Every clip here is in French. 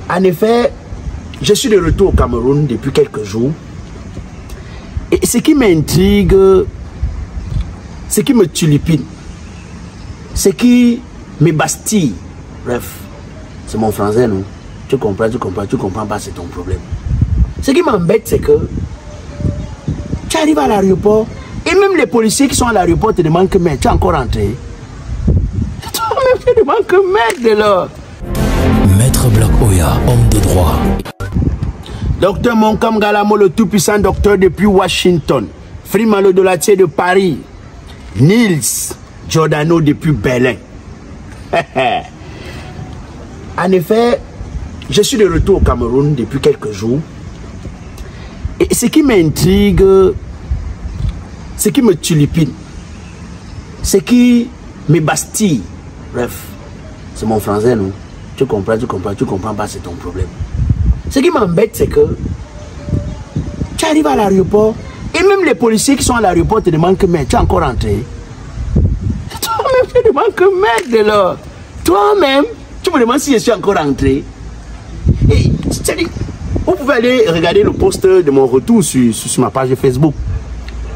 En effet, je suis de retour au Cameroun depuis quelques jours. Et ce qui m'intrigue, ce qui me tulipine, ce qui m'ébastille, bref, c'est mon français, non? Tu comprends pas, c'est ton problème. Ce qui m'embête, c'est que tu arrives à l'aéroport et même les policiers qui sont à l'aéroport te demandent que mais tu es encore rentré. Toi-même, tu te demandes que merde là. Maître Black Oya, homme de droit. Docteur Monkam Galamo, le tout-puissant docteur depuis Washington. Freeman le Dolatier de Paris. Nils Giordano depuis Berlin. En effet, je suis de retour au Cameroun depuis quelques jours. Et ce qui m'intrigue, ce qui me tulipine, ce qui m'ébastille, bref, c'est mon français, non? Tu comprends pas, c'est ton problème. Ce qui m'embête, c'est que tu arrives à l'aéroport et même les policiers qui sont à l'aéroport te demandent que mais tu es encore rentré. Toi-même, tu te demandes que merde là. Toi-même, tu me demandes si je suis encore rentré. Et c'est-à-dire, vous pouvez aller regarder le post de mon retour sur ma page Facebook.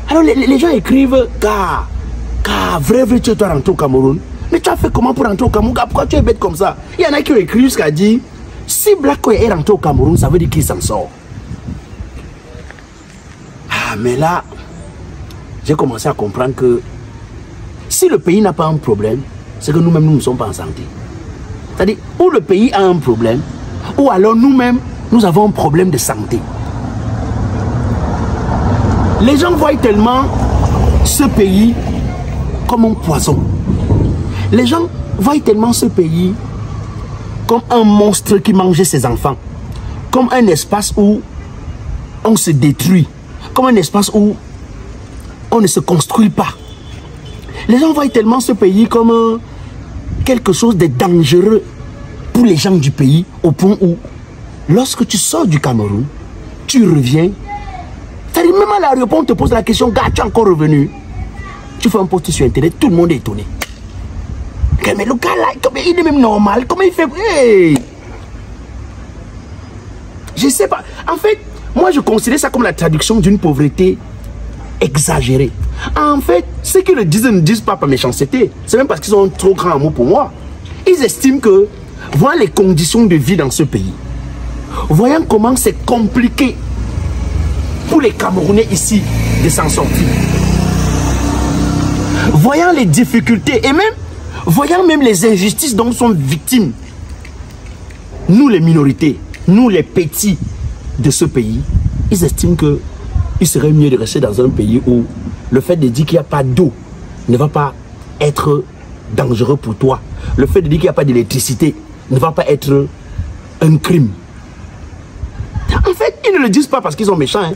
Alors les gens écrivent car vrai tu es rentré au Cameroun. Mais tu as fait comment pour rentrer au Cameroun? Pourquoi tu es bête comme ça? Il y en a qui ont écrit jusqu'à dire si Black Oya est rentré au Cameroun, ça veut dire qu'il s'en sort. Ah, mais là, j'ai commencé à comprendre que si le pays n'a pas un problème, c'est que nous-mêmes, nous ne sommes pas en santé. C'est-à-dire, ou le pays a un problème, ou alors nous-mêmes, nous avons un problème de santé. Les gens voient tellement ce pays comme un poison. Les gens voient tellement ce pays comme un monstre qui mangeait ses enfants, comme un espace où on se détruit, comme un espace où on ne se construit pas. Les gens voient tellement ce pays comme quelque chose de dangereux pour les gens du pays, au point où, lorsque tu sors du Cameroun, tu reviens, c'est-à-dire même à l'aéroport, on te pose la question, gars, tu es encore revenu? Tu fais un post sur Internet, tout le monde est étonné. Mais le gars là, il est même normal, comment il fait? Hey! Je sais pas. En fait, moi je considère ça comme la traduction d'une pauvreté exagérée. En fait, ceux qui le disent ne disent pas par méchanceté. C'est même parce qu'ils ont un trop grand amour pour moi. Ils estiment que, voyant les conditions de vie dans ce pays, voyant comment c'est compliqué pour les Camerounais ici de s'en sortir, voyant les difficultés et même voyant même les injustices dont sont victimes nous les minorités, nous les petits de ce pays, ils estiment qu'il serait mieux de rester dans un pays où le fait de dire qu'il n'y a pas d'eau ne va pas être dangereux pour toi. Le fait de dire qu'il n'y a pas d'électricité ne va pas être un crime. En fait, ils ne le disent pas parce qu'ils sont méchants, hein,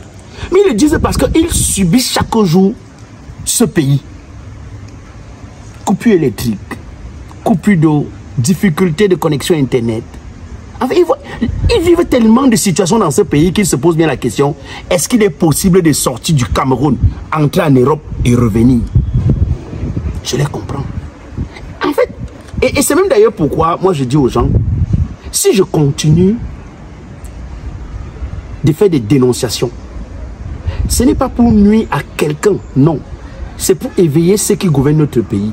mais ils le disent parce qu'ils subissent chaque jour ce pays. Coupure électrique, coupure d'eau, difficulté de connexion Internet. En fait, ils vivent tellement de situations dans ce pays qu'ils se posent bien la question, est-ce qu'il est possible de sortir du Cameroun, entrer en Europe et revenir? Je les comprends. En fait, et c'est même d'ailleurs pourquoi moi je dis aux gens, si je continue de faire des dénonciations, ce n'est pas pour nuire à quelqu'un, non. C'est pour éveiller ceux qui gouvernent notre pays.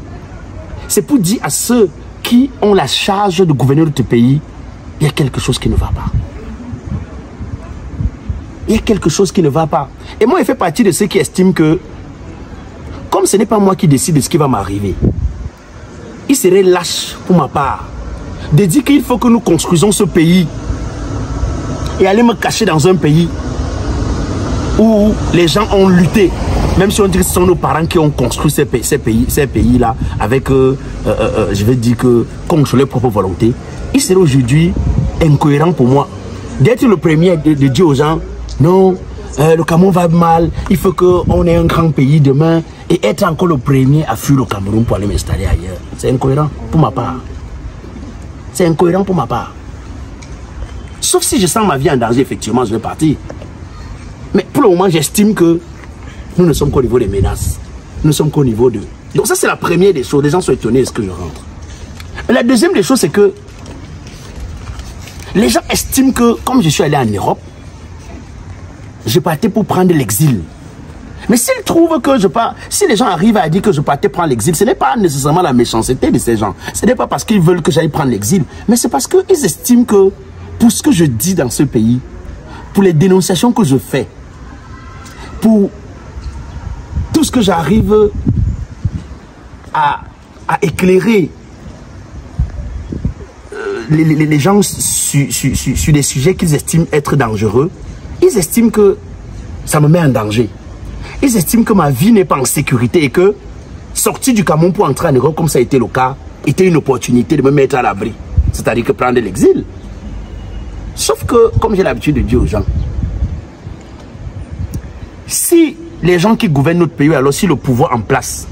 C'est pour dire à ceux qui ont la charge de gouverner notre pays, il y a quelque chose qui ne va pas. Il y a quelque chose qui ne va pas. Et moi, je fais partie de ceux qui estiment que, comme ce n'est pas moi qui décide de ce qui va m'arriver, il serait lâche pour ma part de dire qu'il faut que nous construisons ce pays et aller me cacher dans un pays où les gens ont lutté. Même si on dit que ce sont nos parents qui ont construit ces pays-là avec, je vais dire que, contre leur propre volonté, il serait aujourd'hui incohérent pour moi d'être le premier de dire aux gens, non, le Cameroun va mal, il faut qu'on ait un grand pays demain, et être encore le premier à fuir le Cameroun pour aller m'installer ailleurs. C'est incohérent pour ma part. C'est incohérent pour ma part. Sauf si je sens ma vie en danger, effectivement, je vais partir. Mais pour le moment, j'estime que nous ne sommes qu'au niveau des menaces. Nous ne sommes qu'au niveau de... Donc ça, c'est la première des choses. Les gens sont étonnés de ce que je rentre. Mais la deuxième des choses, c'est que Les gens estiment que, comme je suis allé en Europe, je partais pour prendre l'exil. Mais s'ils trouvent que je pars, si les gens arrivent à dire que je partais prendre l'exil, ce n'est pas nécessairement la méchanceté de ces gens. Ce n'est pas parce qu'ils veulent que j'aille prendre l'exil, mais c'est parce qu'ils estiment que pour ce que je dis dans ce pays, pour les dénonciations que je fais, pour tout ce que j'arrive à éclairer les gens sur des sujets qu'ils estiment être dangereux, ils estiment que ça me met en danger. Ils estiment que ma vie n'est pas en sécurité et que sortir du Cameroun pour entrer en Europe, comme ça a été le cas, était une opportunité de me mettre à l'abri. C'est-à-dire que prendre l'exil. Sauf que, comme j'ai l'habitude de dire aux gens, si les gens qui gouvernent notre pays, alors si le pouvoir en place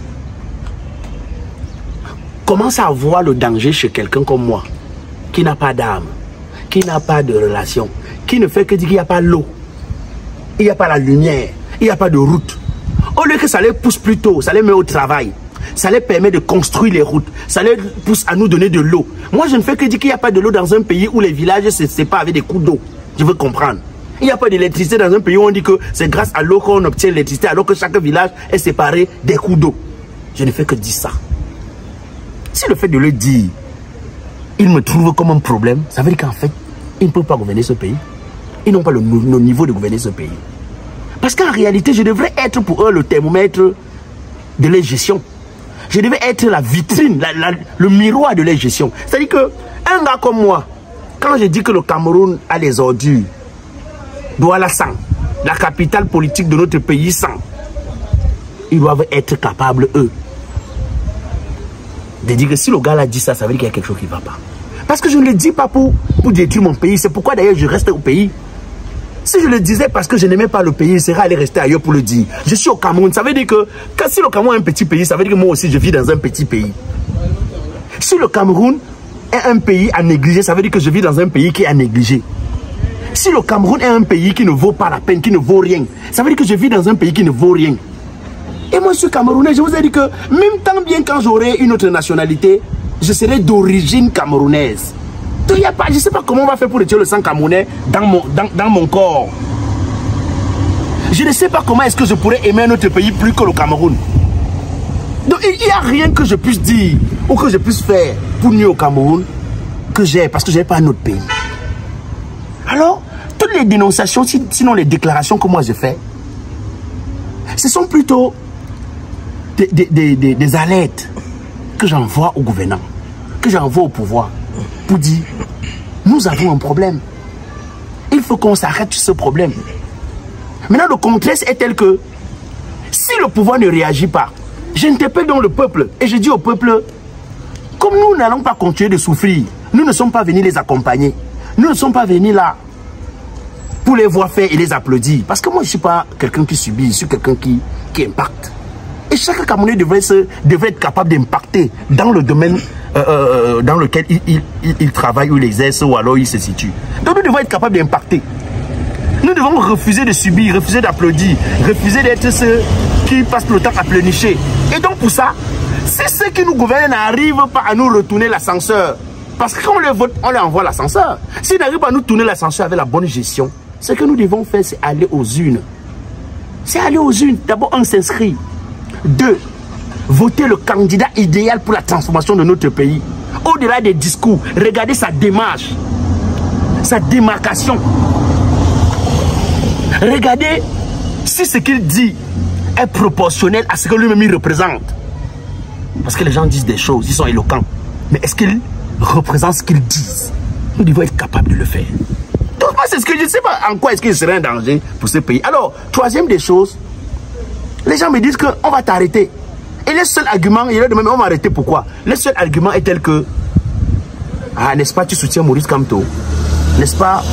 commence à voir le danger chez quelqu'un comme moi, qui n'a pas d'âme, qui n'a pas de relation, qui ne fait que dire qu'il n'y a pas l'eau, il n'y a pas la lumière, il n'y a pas de route. Au lieu que ça les pousse plus tôt, ça les met au travail, ça les permet de construire les routes, ça les pousse à nous donner de l'eau. Moi, je ne fais que dire qu'il n'y a pas de l'eau dans un pays où les villages se séparent avec des coups d'eau. Je veux comprendre. Il n'y a pas d'électricité dans un pays où on dit que c'est grâce à l'eau qu'on obtient l'électricité, alors que chaque village est séparé des coups d'eau. Je ne fais que dire ça. Si le fait de le dire, ils me trouvent comme un problème, ça veut dire qu'en fait, ils ne peuvent pas gouverner ce pays. Ils n'ont pas le niveau de gouverner ce pays. Parce qu'en réalité, je devrais être pour eux le thermomètre de leur gestion. Je devais être la vitrine, le miroir de leur gestion. C'est-à-dire qu'un gars comme moi, quand je dis que le Cameroun a les ordures, Douala sang, la capitale politique de notre pays sang, ils doivent être capables, eux, de dire que si le gars l'a dit ça, ça veut dire qu'il y a quelque chose qui ne va pas. Parce que je ne le dis pas pour détruire mon pays. C'est pourquoi d'ailleurs je reste au pays. Si je le disais parce que je n'aimais pas le pays, il serait allé rester ailleurs pour le dire. Je suis au Cameroun. Ça veut dire que si le Cameroun est un petit pays, ça veut dire que moi aussi je vis dans un petit pays. Si le Cameroun est un pays à négliger, ça veut dire que je vis dans un pays qui est à négliger. Si le Cameroun est un pays qui ne vaut pas la peine, qui ne vaut rien, ça veut dire que je vis dans un pays qui ne vaut rien. Et moi je suis Camerounais, je vous ai dit que même tant bien quand j'aurai une autre nationalité, je serai d'origine camerounaise. Donc, je ne sais pas comment on va faire pour retirer le sang camerounais dans mon corps. Je ne sais pas comment est-ce que je pourrais aimer un autre pays plus que le Cameroun. Donc il n'y a rien que je puisse dire ou que je puisse faire pour nuire au Cameroun que j'ai, parce que je n'ai pas un autre pays. Alors, toutes les dénonciations, sinon les déclarations que moi je fais, ce sont plutôt des alertes que j'envoie au gouvernement, que j'envoie au pouvoir, pour dire, nous avons un problème. Il faut qu'on s'arrête sur ce problème. Maintenant, le contexte est tel que, si le pouvoir ne réagit pas, j'interpelle donc le peuple, et je dis au peuple, comme nous n'allons pas continuer de souffrir, nous ne sommes pas venus les accompagner, nous ne sommes pas venus là pour les voir faire et les applaudir. Parce que moi, je ne suis pas quelqu'un qui subit, je suis quelqu'un qui impacte. Et chaque Camerounais devrait être capable d'impacter dans le domaine dans lequel il travaille ou il exerce ou alors il se situe. Donc nous devons être capables d'impacter. Nous devons refuser de subir, refuser d'applaudir, refuser d'être ceux qui passent le temps à pleurnicher. Et donc pour ça, si ceux qui nous gouvernent n'arrivent pas à nous retourner l'ascenseur, parce que quand on les vote, on les envoie l'ascenseur. S'ils n'arrivent pas à nous tourner l'ascenseur avec la bonne gestion, ce que nous devons faire, c'est aller aux urnes. C'est aller aux urnes. D'abord, on s'inscrit. 2. Voter le candidat idéal pour la transformation de notre pays. Au-delà des discours, regardez sa démarche, sa démarcation. Regardez si ce qu'il dit est proportionnel à ce que lui-même il représente. Parce que les gens disent des choses, ils sont éloquents. Mais est-ce qu'ils représentent ce qu'ils disent? Nous devons être capables de le faire. Donc moi, c'est ce que je ne sais pas en quoi est-ce qu'il serait un danger pour ce pays. Alors, troisième des choses, les gens me disent qu'on va t'arrêter. Et le seul argument, il est de même, on va arrêter pourquoi? Le seul argument est tel que, ah, n'est-ce pas, tu soutiens Maurice Kamto? N'est-ce pas,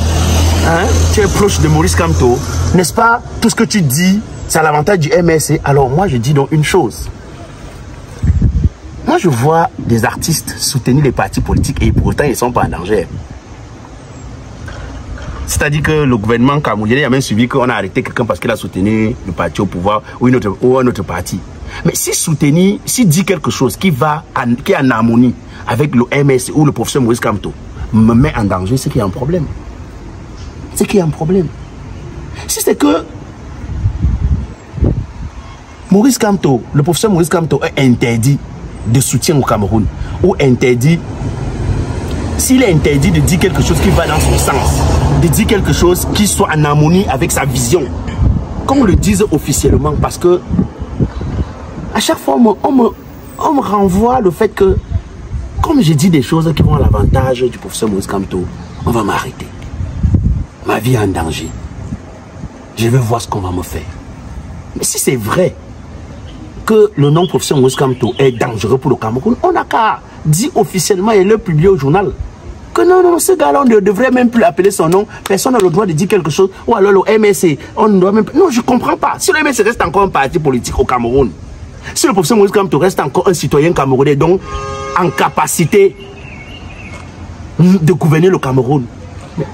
hein, tu es proche de Maurice Kamto? N'est-ce pas, tout ce que tu dis, c'est à l'avantage du MSC? Alors moi, je dis donc une chose. Moi, je vois des artistes soutenir les partis politiques et pourtant, ils ne sont pas en danger. C'est-à-dire que le gouvernement camerounais a même suivi qu'on a arrêté quelqu'un parce qu'il a soutenu le parti au pouvoir ou un autre parti. Mais si dit quelque chose qui est en harmonie avec le MS ou le professeur Maurice Kamto, me met en danger, c'est qu'il y a un problème. C'est qu'il y a un problème. Si c'est que Maurice Kamto, le professeur Maurice Kamto est interdit de soutien au Cameroun, ou interdit, s'il est interdit de dire quelque chose qui va dans son sens, de dire quelque chose qui soit en harmonie avec sa vision, qu'on le dise officiellement, parce que à chaque fois on me renvoie le fait que comme je dis des choses qui vont à l'avantage du professeur Maurice Kamto, on va m'arrêter. Ma vie est en danger. Je vais voir ce qu'on va me faire. Mais si c'est vrai que le nom professeur Maurice Kamto est dangereux pour le Cameroun, on n'a qu'à dire officiellement et le publier au journal que non, ce gars-là, on ne devrait même plus appeler son nom. Personne n'a le droit de dire quelque chose. Ou alors le MSC, on ne doit même pas... Non, je ne comprends pas. Si le MSC reste encore un parti politique au Cameroun, si le professeur Maurice Kamto reste encore un citoyen camerounais, donc en capacité de gouverner le Cameroun, mais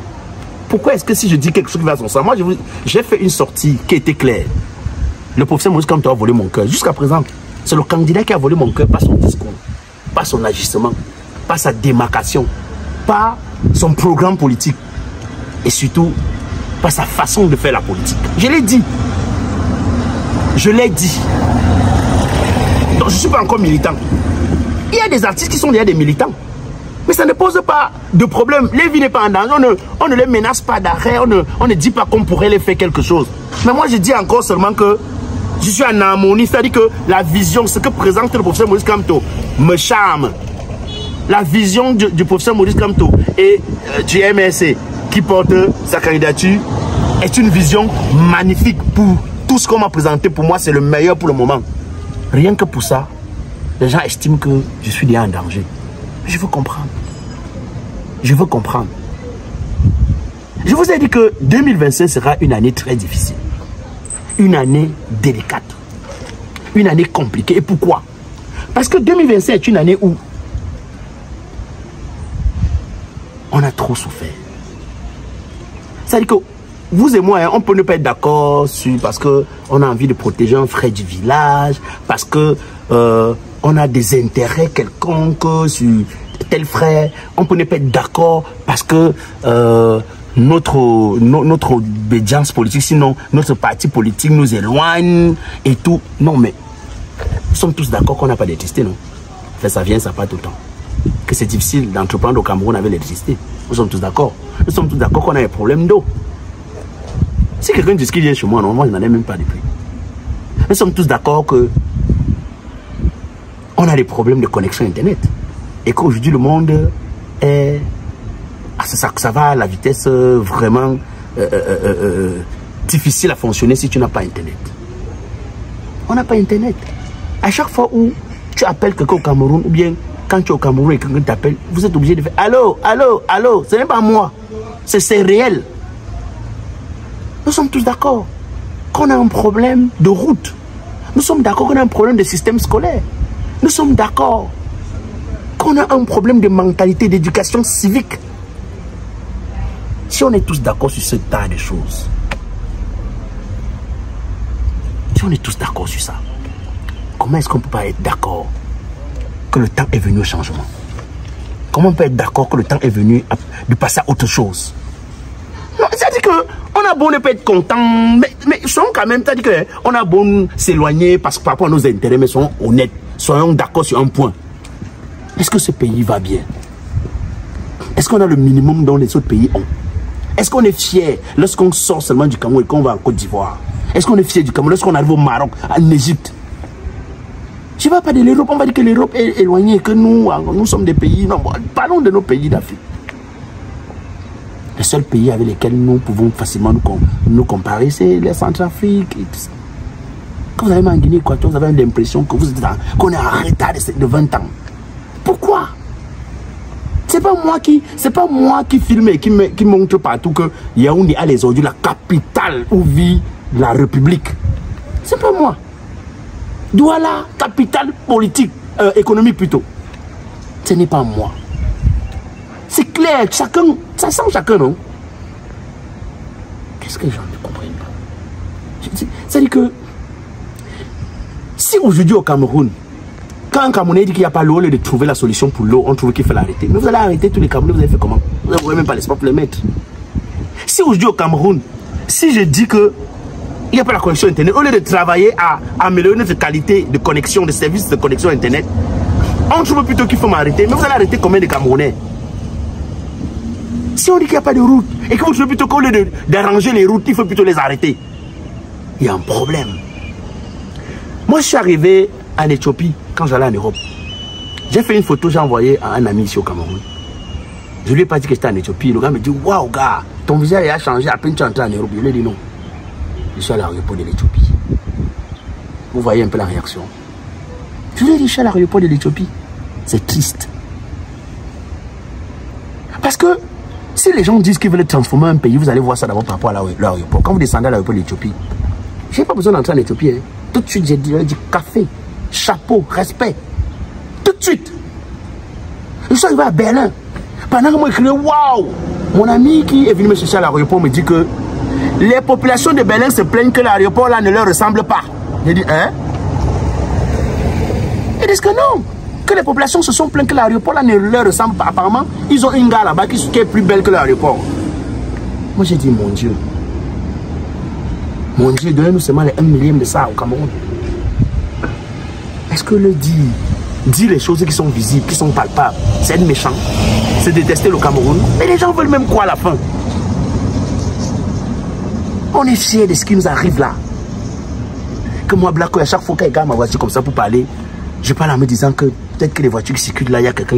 pourquoi est-ce que si je dis quelque chose qui va à son sens, moi j'ai fait une sortie qui était claire. Le professeur Maurice Kamto a volé mon cœur. Jusqu'à présent, c'est le candidat qui a volé mon cœur, pas son discours, pas son agissement, pas sa démarcation, pas son programme politique et surtout pas sa façon de faire la politique. Je l'ai dit. Je l'ai dit. Donc je ne suis pas encore militant. Il y a des artistes qui sont déjà des militants. Mais ça ne pose pas de problème. Les vies n'est pas en danger. On ne les menace pas d'arrêt. On ne dit pas qu'on pourrait les faire quelque chose. Mais moi, je dis encore seulement que je suis en harmonie. C'est-à-dire que la vision, ce que présente le professeur Maurice Kamto me charme. La vision du professeur Maurice Kamto et du MSC qui porte sa candidature est une vision magnifique pour tout ce qu'on m'a présenté. Pour moi, c'est le meilleur pour le moment. Rien que pour ça, les gens estiment que je suis déjà en danger. Je veux comprendre. Je veux comprendre. Je vous ai dit que 2025 sera une année très difficile. Une année délicate. Une année compliquée. Et pourquoi? Parce que 2025 est une année où on a trop souffert. C'est-à-dire que vous et moi, on peut ne pas être d'accord parce qu'on a envie de protéger un frère du village, parce que on a des intérêts quelconques sur tel frère. On peut ne pas être d'accord parce que notre obédience politique, sinon notre parti politique nous éloigne et tout. Non, mais nous sommes tous d'accord qu'on n'a pas d'électricité, non? Enfin, ça vient, ça part tout le temps. Que c'est difficile d'entreprendre au Cameroun avec l'électricité. Nous sommes tous d'accord. Nous sommes tous d'accord qu'on a un problème d'eau. Si quelqu'un dit qu'il vient chez moi, non, moi je n'en ai même pas de prix. Nous sommes tous d'accord que on a des problèmes de connexion Internet. Et qu'aujourd'hui le monde est... Ça va à la vitesse vraiment difficile à fonctionner si tu n'as pas Internet. On n'a pas Internet. À chaque fois où tu appelles quelqu'un au Cameroun, ou bien quand tu es au Cameroun et quelqu'un t'appelle, vous êtes obligé de faire allô, allô, allô. Ce n'est pas moi. C'est réel. Nous sommes tous d'accord qu'on a un problème de route. Nous sommes d'accord qu'on a un problème de système scolaire. Nous sommes d'accord qu'on a un problème de mentalité, d'éducation civique. Si on est tous d'accord sur ce tas de choses, si on est tous d'accord sur ça, comment est-ce qu'on ne peut pas être d'accord que le temps est venu au changement? Comment on peut être d'accord que le temps est venu de passer à autre chose? C'est-à-dire qu'on a beau ne pas être content, mais soyons quand même, c'est-à-dire qu'on a beau s'éloigner parce que par rapport à nos intérêts, mais soyons honnêtes, soyons d'accord sur un point. Est-ce que ce pays va bien? Est-ce qu'on a le minimum dont les autres pays ont? Est-ce qu'on est fier lorsqu'on sort seulement du Cameroun et qu'on va en Côte d'Ivoire? Est-ce qu'on est fier du Cameroun lorsqu'on arrive au Maroc, en Égypte? Je ne vais pas de l'Europe, on va dire que l'Europe est éloignée, que nous sommes des pays... Non, parlons de nos pays d'Afrique. Les seuls pays avec lesquels nous pouvons facilement nous comparer, c'est les Centrafrique. Quand vous arrivez en Guinée Équatoriale, vous avez l'impression que qu'on est en retard de 20 ans. Pourquoi? C'est pas moi qui filme et qui montre partout que Yaoundé est aujourd'hui la capitale où vit la République. C'est pas moi. Douala, capitale politique, économique plutôt. Ce n'est pas moi. C'est clair, chacun, ça sent chacun, non? Qu'est-ce que les gens ne comprennent pas? C'est-à-dire que si aujourd'hui au Cameroun, Quand un Camerounais dit qu'il n'y a pas l'eau, au lieu de trouver la solution pour l'eau, on trouve qu'il faut l'arrêter. Mais vous allez arrêter tous les Camerounais, vous avez fait comment? Vous n'avez même pas l'espoir pour les mettre. Si aujourd'hui au Cameroun, si je dis que il n'y a pas la connexion Internet, au lieu de travailler à améliorer notre qualité de connexion, de services de connexion Internet, on trouve plutôt qu'il faut m'arrêter. Mais vous allez arrêter combien de Camerounais? Si on dit qu'il n'y a pas de route, et que vous trouvez plutôt qu'au lieu d'arranger les routes, il faut plutôt les arrêter, il y a un problème. Moi, je suis arrivé en Éthiopie quand j'allais en Europe. J'ai fait une photo, j'ai envoyé à un ami ici au Cameroun. Je lui ai pas dit que j'étais en Éthiopie. Le gars me dit, waouh, gars, ton visage a changé à peine tu es entré en Europe. Je lui ai dit non. Je suis à l'aéroport de l'Éthiopie. Vous voyez un peu la réaction. Je lui ai dit, je suis à l'aéroport de l'Éthiopie. C'est triste. Parce que si les gens disent qu'ils veulent transformer un pays, vous allez voir ça d'abord par rapport à l'aéroport. Quand vous descendez à l'aéroport de l'Éthiopie, je n'ai pas besoin d'entrer en Éthiopie. Hein. Tout de suite, j'ai dit café, chapeau, respect. Tout de suite. Je suis arrivé à Berlin. Pendant que moi, je criais, waouh! Mon ami qui est venu me chercher à l'aéroport me dit que les populations de Berlin se plaignent que l'aéroport là ne leur ressemble pas. J'ai dit, hein? Ils disent que non. Que les populations se sont plaintes que l'aéroport là ne leur ressemble pas. Apparemment, ils ont une gare là-bas qui est plus belle que l'aéroport. Moi, j'ai dit, mon Dieu. Mon Dieu, donnez-nous seulement les 1 millième de ça au Cameroun. Est-ce que le dit les choses qui sont visibles, qui sont palpables, c'est être méchant, c'est détester le Cameroun? Mais les gens veulent même quoi à la fin? On est fiers de ce qui nous arrive là. Que moi, Black, à chaque fois qu'il regarde ma voiture comme ça pour parler, je parle en me disant que peut-être que les voitures qui circulent là, il y a quelqu'un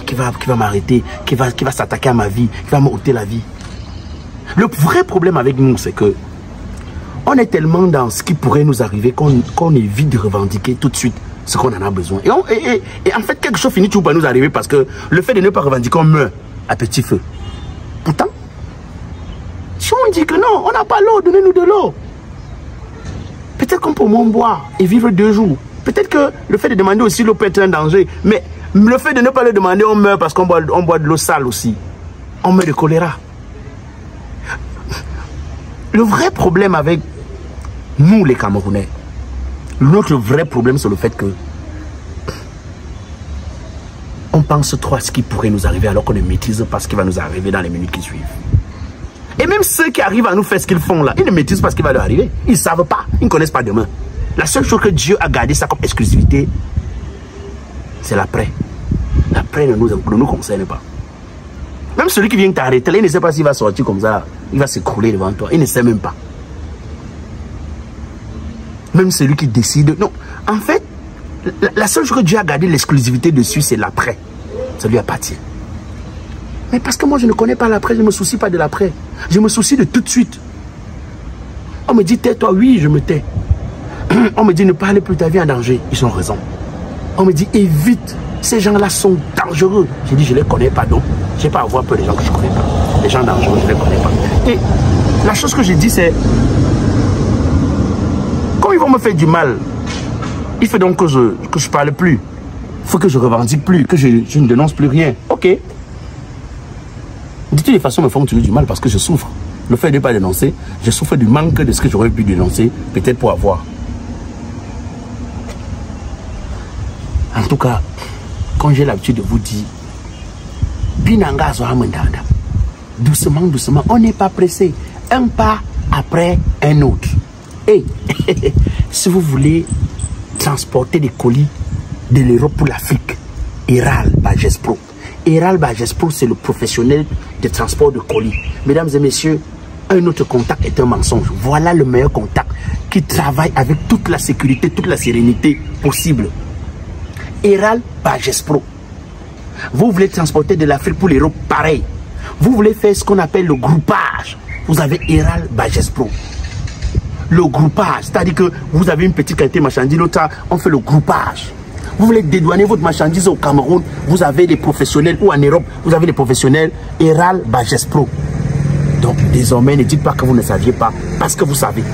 qui va m'arrêter, qui va s'attaquer à ma vie, qui va m'ôter la vie. Le vrai problème avec nous, c'est que on est tellement dans ce qui pourrait nous arriver qu'on évite de revendiquer tout de suite ce qu'on en a besoin. Et en fait, quelque chose finit toujours par nous arriver parce que le fait de ne pas revendiquer, on meurt à petit feu. Pourtant, si on dit que non, on n'a pas l'eau, donnez-nous de l'eau. Peut-être qu'on peut au moins boire et vivre 2 jours. Peut-être que le fait de demander aussi l'eau peut être un danger. Mais le fait de ne pas le demander, on meurt parce qu'on boit de l'eau sale aussi. On meurt de choléra. Le vrai problème avec nous, les Camerounais, notre vrai problème, c'est le fait que on pense trop à ce qui pourrait nous arriver alors qu'on ne maîtrise pas ce qui va nous arriver dans les minutes qui suivent. Et même ceux qui arrivent à nous faire ce qu'ils font là, ils ne maîtrisent pas ce qui va leur arriver. Ils ne savent pas, ils ne connaissent pas demain. La seule chose que Dieu a gardé ça comme exclusivité, c'est l'après. L'après ne nous concerne pas. Même celui qui vient t'arrêter là, il ne sait pas s'il va sortir comme ça, il va s'écrouler devant toi. Il ne sait même pas. Même celui qui décide. Non, en fait, la seule chose que Dieu a gardé l'exclusivité dessus, c'est l'après. Ça lui appartient. Mais parce que moi, je ne connais pas l'après, je ne me soucie pas de l'après. Je me soucie de tout de suite. On me dit, tais-toi, oui, je me tais. On me dit, ne parlez plus, ta vie en danger. Ils ont raison. On me dit, évite, ces gens-là sont dangereux. J'ai dit, je ne les connais pas, donc je n'ai pas à avoir peur des gens que je ne connais pas. Les gens dangereux, je ne les connais pas. Et la chose que je dis, c'est, quand ils vont me faire du mal, il faut donc que je parle plus. Il faut que je revendique plus, que je ne dénonce plus rien. Ok. De toutes les façons, me font toujours du mal parce que je souffre. Le fait de ne pas dénoncer, je souffre du manque de ce que j'aurais pu dénoncer, peut-être pour avoir. En tout cas, quand j'ai l'habitude de vous dire, doucement, doucement, on n'est pas pressé. Un pas après un autre. Et si vous voulez transporter des colis de l'Europe pour l'Afrique, Eral Bagespro. Eral Bagespro, c'est le professionnel de transport de colis. Mesdames et messieurs, un autre contact est un mensonge. Voilà le meilleur contact qui travaille avec toute la sécurité, toute la sérénité possible. Eral Bagespro. Vous voulez transporter de l'Afrique pour l'Europe, pareil. Vous voulez faire ce qu'on appelle le groupage. Vous avez Eral Bagespro. Le groupage, c'est-à-dire que vous avez une petite quantité de marchandises, l'autre, on fait le groupage. Vous voulez dédouaner votre marchandise au Cameroun, vous avez des professionnels, ou en Europe, vous avez des professionnels, Eral Bagespro. Donc, désormais, ne dites pas que vous ne saviez pas, parce que vous savez.